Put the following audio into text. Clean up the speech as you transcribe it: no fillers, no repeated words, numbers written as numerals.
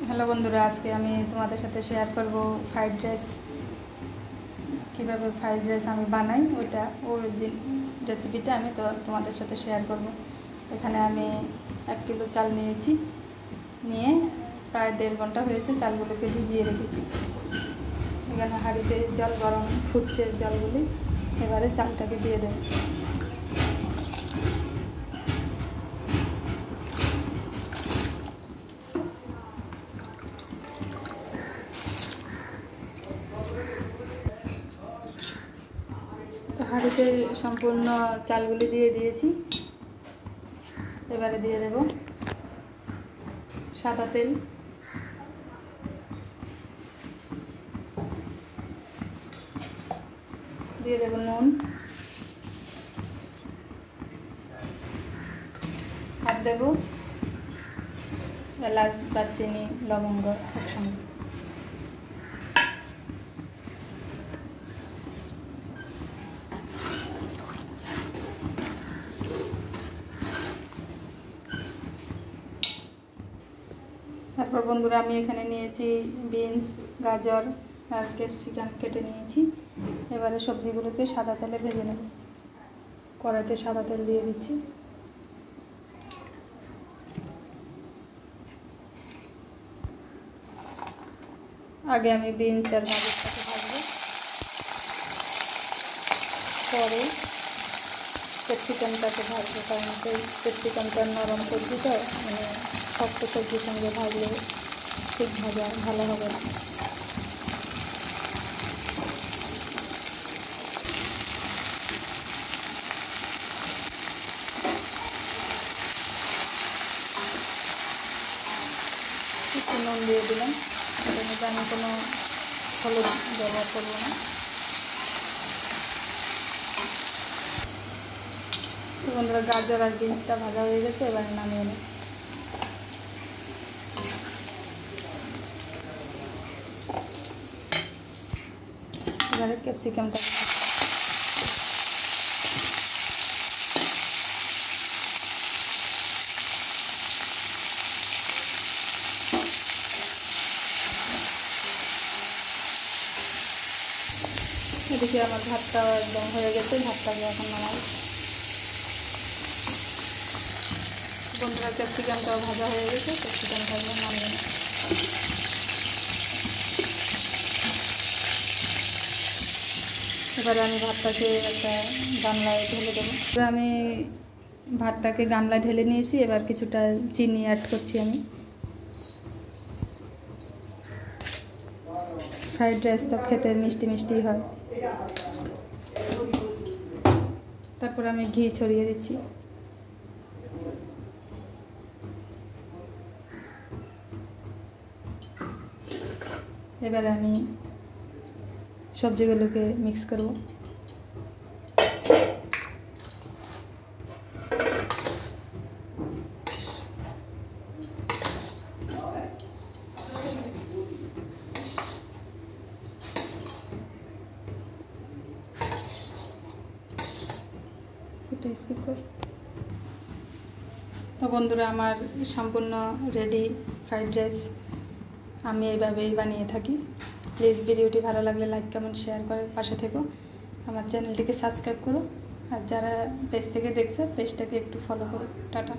Hello বন্ধুরা, আজকে আমি তোমাদের সাথে শেয়ার করব ফ্রাইড রাইস। কীভাবে ফ্রাইড রাইস আমি বানাই ওর যে রেসিপিটা আমি তোমাদের সাথে শেয়ার করব। এখানে আমি 1 কিলো চাল নিয়েছি, নিয়ে প্রায় 1.5 ঘন্টা হয়েছে চালগুলোকে ভিজিয়ে রেখেছি। এখানে হাঁড়িতে জল গরম ফুটছে, জলগুলি এবারে চালটাকে দিয়ে দেব। তো হাঁড়িতে সম্পূর্ণ চালগুলি দিয়ে দিয়েছি। এবারে দিয়ে দেব সাদা তেল, দিয়ে দেব নুন, আর দেব এলাচ, দারচিনি, লবঙ্গ একসঙ্গে। তারপর বন্ধুরা আমি এখানে নিয়েছি বিনস, গাজর আর ক্যাপসিকাম কেটে নিয়েছি। এবারে সবজিগুলোকে সাদা তেলে ভেজে নেব। কড়াইতে সাদা তেল দিয়ে দিচ্ছি। আগে আমি বিনস আর গাজরটাকে ভাজবো, পরে ক্যাপসিকামটাকে ভাজবো, কারণ ক্যাপসিকামটা নরম সবজি তো, মানে শক্ত সবজির সঙ্গে ভাজলে ঠিক ভালো হবে না। একটু নুন দিয়ে দিলাম, এটার মধ্যে আমি কোনো হলুদ ব্যবহার করবো না। তো বন্ধুরা, গাজর আর বিনসটা ভাজা হয়ে গেছে, এবার নামিয়ে নেব। এবারে ক্যাপসিকামটা এদিকে আমার ভাতটা একদম হয়ে গেছে, ভাতটাকে এখন নামাই। বন্ধুরা, ক্যাপসিকামটাও ভাজা হয়ে গেছে, ক্যাপসিকাম ভাজা নামিয়ে নেব। এবারে আমি ভাতটাকে একটা গামলায় ঢেলে দেবো। এবার আমি ভাতটাকে গামলায় ঢেলে নিয়েছি। এবার কিছুটা চিনি অ্যাড করছি আমি। ফ্রাইড রাইস তো খেতে মিষ্টি মিষ্টি হয়। তারপর আমি ঘি ছড়িয়ে দিচ্ছি। এবারে আমি সবজিগুলোকে মিক্স করব। তো বন্ধুরা, আমার সম্পূর্ণ রেডি ফ্রাইড রাইস। আমি এইভাবেই বানিয়ে থাকি। প্লিজ ভিডিওটি ভালো লাগলে লাইক, কমেন্ট, শেয়ার করে পাশে থেকো। আমার চ্যানেলটিকে সাবস্ক্রাইব করো, আর যারা পেজ থেকে দেখছো পেজটাকে একটু ফলো করো। টাটা।